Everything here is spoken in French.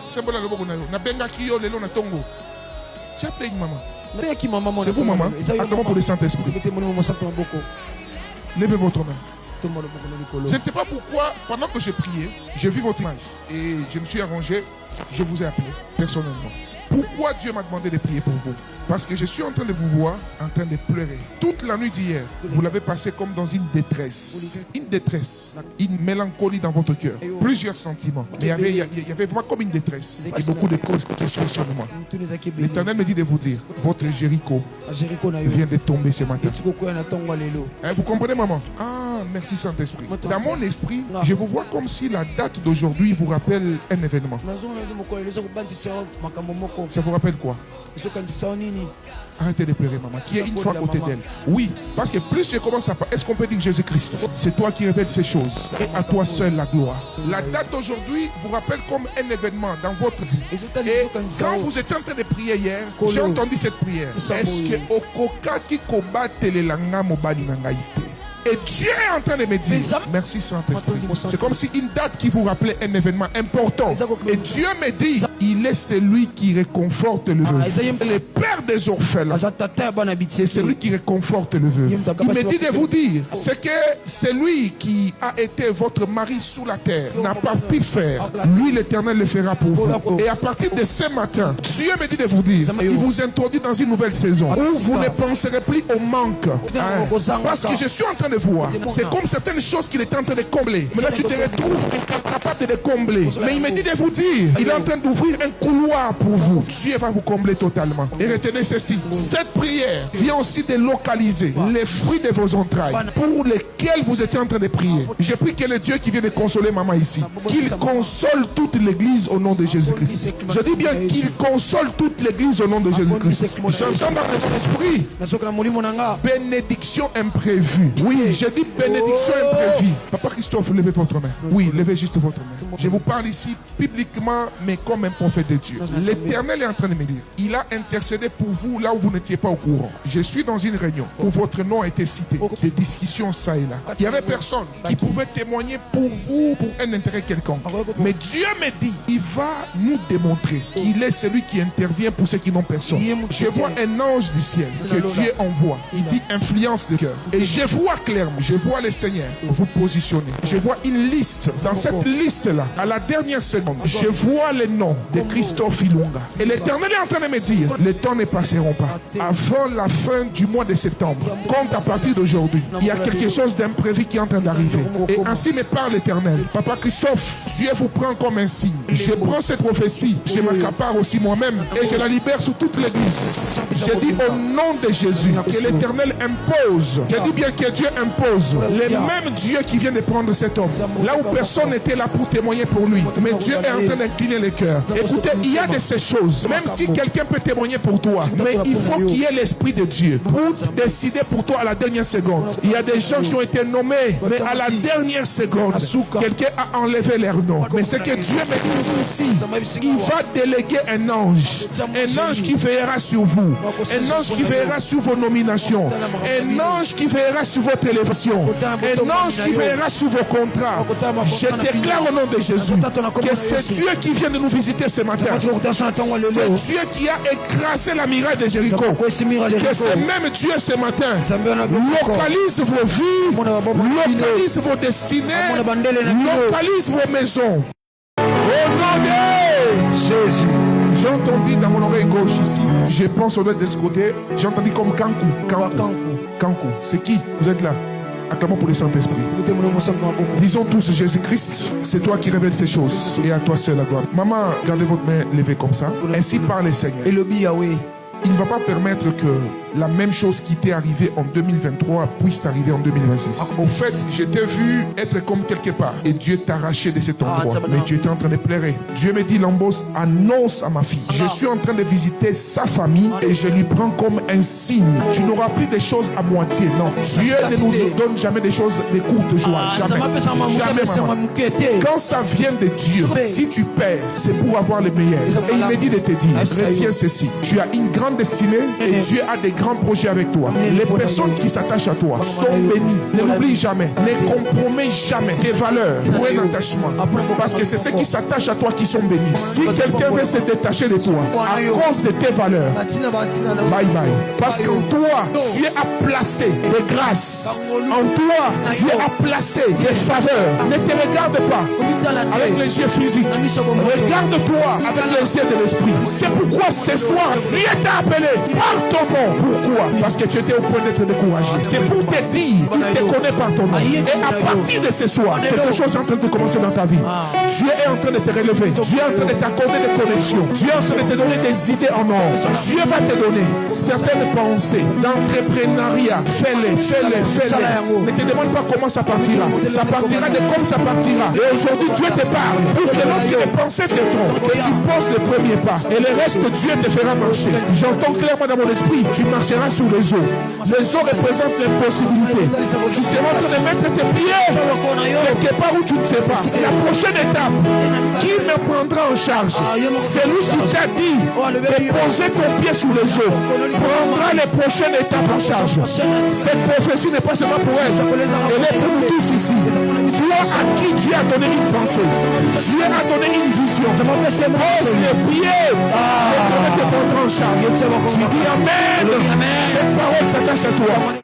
C'est bon, na benga kiyo lelo na tongo. Tu as appelé maman. C'est vous, maman. Attends pour le Saint-Esprit. Levez votre main. Je ne sais pas pourquoi, pendant que j'ai prié, j'ai vu votre image et je me suis arrangé, je vous ai appelé personnellement. Pourquoi Dieu m'a demandé de prier pour vous? Parce que je suis en train de vous voir en train de pleurer. Toute la nuit d'hier, vous l'avez passé comme dans une détresse. Une détresse, une mélancolie dans votre cœur. Plusieurs sentiments. Mais il y avait vraiment comme une détresse. Et beaucoup de questions sur moi. L'Éternel me dit de vous dire, votre Jéricho vient de tomber ce matin. Vous comprenez, maman? Ah, merci Saint-Esprit. Dans mon esprit, je vous vois comme si la date d'aujourd'hui vous rappelle un événement. Ça vous rappelle quoi? Arrêtez de pleurer, maman. Tu es une fois à côté d'elle. Oui, parce que plus je commence à parler, est-ce qu'on peut dire Jésus-Christ? C'est toi qui révèles ces choses. Et à toi seul la gloire. La date d'aujourd'hui vous rappelle comme un événement dans votre vie. Et quand vous étiez en train de prier hier, j'ai entendu cette prière. Est-ce que Okoka qui combatte les langas mobali nangaïté? Et Dieu est en train de me dire, merci Saint-Esprit. C'est comme si une date qui vous rappelait un événement important. Et Dieu me dit, il est celui qui réconforte le veuve. Le père des orphelins. C'est celui qui réconforte le veuve. Il me dit de vous dire, c'est que celui qui a été votre mari sous la terre n'a pas pu faire. Lui, l'Éternel le fera pour vous. Et à partir de ce matin, Dieu me dit de vous dire, il vous introduit dans une nouvelle saison où vous ne penserez plus au manque. Parce que je suis en train de voir. C'est comme certaines choses qu'il est en train de combler. Mais là, tu te retrouves incapable de les combler. Mais il me dit de vous dire, il est en train d'ouvrir un couloir pour vous. Dieu va vous combler totalement. Et retenez ceci. Cette prière vient aussi de localiser les fruits de vos entrailles pour lesquels vous étiez en train de prier. Je prie que le Dieu qui vient de consoler maman ici, qu'il console toute l'église au nom de Jésus-Christ. Je dis bien qu'il console toute l'église au nom de Jésus-Christ. J'entends dans mon esprit bénédiction imprévue. Oui, j'ai dit bénédiction imprévue. Papa Christophe, levez votre main. Oui, levez juste votre main. Je vous parle ici publiquement, mais comme un prophète de Dieu. L'Éternel est en train de me dire, il a intercédé pour vous là où vous n'étiez pas au courant. Je suis dans une réunion où votre nom a été cité. Des discussions ça et là. Il y avait personne qui pouvait témoigner pour vous pour un intérêt quelconque. Mais Dieu me dit, il va nous démontrer qu'il est celui qui intervient pour ceux qui n'ont personne. Je vois un ange du ciel que Dieu envoie. Il dit influence de cœur. Et je vois clairement, je vois le Seigneur vous positionner. Je vois une liste. Dans cette liste-là, à la dernière seconde, je vois le nom de Christophe Ilunga. Et l'Éternel est en train de me dire, les temps ne passeront pas. Avant la fin du mois de septembre, compte à partir d'aujourd'hui, il y a quelque chose d'imprévu qui est en train d'arriver. Et ainsi me parle l'Éternel. Papa Christophe, Dieu vous prend comme un signe. Je prends cette prophétie, je m'accapare aussi moi-même et je la libère sur toute l'église. Je dis au nom de Jésus que l'Éternel impose. Je dis bien que Dieu impose. Le même Dieu qui vient de prendre cet homme. Là où personne n'était là pour témoigner pour lui. Mais Dieu est en train d'incliner les cœurs. Écoutez, il y a de ces choses. Même si quelqu'un peut témoigner pour toi. Mais il faut qu'il y ait l'Esprit de Dieu pour décider pour toi à la dernière seconde. Il y a des gens qui ont été nommés. Mais à la dernière seconde, quelqu'un a enlevé leur nom. Mais c'est que Dieu me dit ici. Il va déléguer un ange. Un ange qui veillera sur vous. Un ange qui veillera sur vos nominations. Un ange qui veillera sur votre élévation. Un ange qui veillera sur vos contrats. Je déclare au nom de Jésus que c'est Dieu qui vient de nous visiter ce matin. C'est Dieu qui a écrasé la muraille de Jéricho. Que c'est même Dieu ce matin localise vos vies, localise vos destinées, localise vos maisons. Au nom de Jésus. J'ai entendu dans mon oreille gauche ici, je pense au de ce côté, j'ai entendu comme Kankou. Kankou, c'est qui? Vous êtes là? Acclamons pour le Saint-Esprit. Disons tous Jésus-Christ, c'est toi qui révèles ces choses. Et à toi seul la gloire. Maman, gardez votre main levée comme ça. Ainsi parle le Seigneur. Il ne va pas permettre que la même chose qui t'est arrivée en 2023 puisse t'arriver en 2026. Au fait, je t'ai vu être comme quelque part et Dieu t'a arraché de cet endroit. Mais tu étais en train de pleurer. Dieu me dit, Lambos, annonce à ma fille. Je suis en train de visiter sa famille et je lui prends comme un signe. Tu n'auras plus des choses à moitié. Non. Dieu ne nous donne jamais des choses de courte joie. Jamais. Jamais. Quand ça vient de Dieu, si tu perds, c'est pour avoir le meilleur. Et il me dit de te dire, retiens ceci. Tu as une grande destinée et Dieu a des grands projets avec toi. Les personnes qui s'attachent à toi sont bénies. Ne l'oublie jamais. Ne compromets jamais tes valeurs pour un attachement. Parce que c'est ceux qui s'attachent à toi qui sont bénis. Si quelqu'un veut se détacher de toi à cause de tes valeurs, bye bye. Parce qu'en toi, Dieu a placé des grâces. En toi, Dieu a placé des faveurs. Ne te regarde pas avec les yeux physiques. Regarde-toi avec les yeux de l'esprit. C'est pourquoi ce soir, Dieu t'a appelé par ton nom. Pourquoi? Parce que tu étais au point d'être découragé. C'est pour te dire, il te connaît par ton nom. Et à partir de ce soir, quelque chose est en train de commencer dans ta vie. Dieu est en train de te relever. Dieu est en train de t'accorder des connexions. Dieu est en train de te donner des idées en or. Dieu va te donner certaines pensées d'entrepreneuriat. Fais-les, fais-les, fais-les. Ne te demande pas comment ça partira. Ça partira de comme ça partira. Et aujourd'hui, Dieu te parle pour que lorsque les pensées te trompent, que tu poses le premier pas. Et le reste, Dieu te fera marcher. J'entends clairement dans mon esprit, tu marcheras sur les eaux. Les eaux représentent l'impossibilité. Tu seras en train de mettre tes pieds quelque part où tu ne sais pas. La prochaine étape, qui me prendra en charge? C'est lui qui t'a dit de poser ton pied sur les eaux. Prendra les prochaines étapes en charge. Cette prophétie n'est pas seulement pour elle. Elle est pour nous tous ici. Toi à qui Dieu a donné une pensée. Dieu a donné une vision. Pose les pieds. Et te prendra en charge. Tu dis Amen. Cette parole s'attache à toi.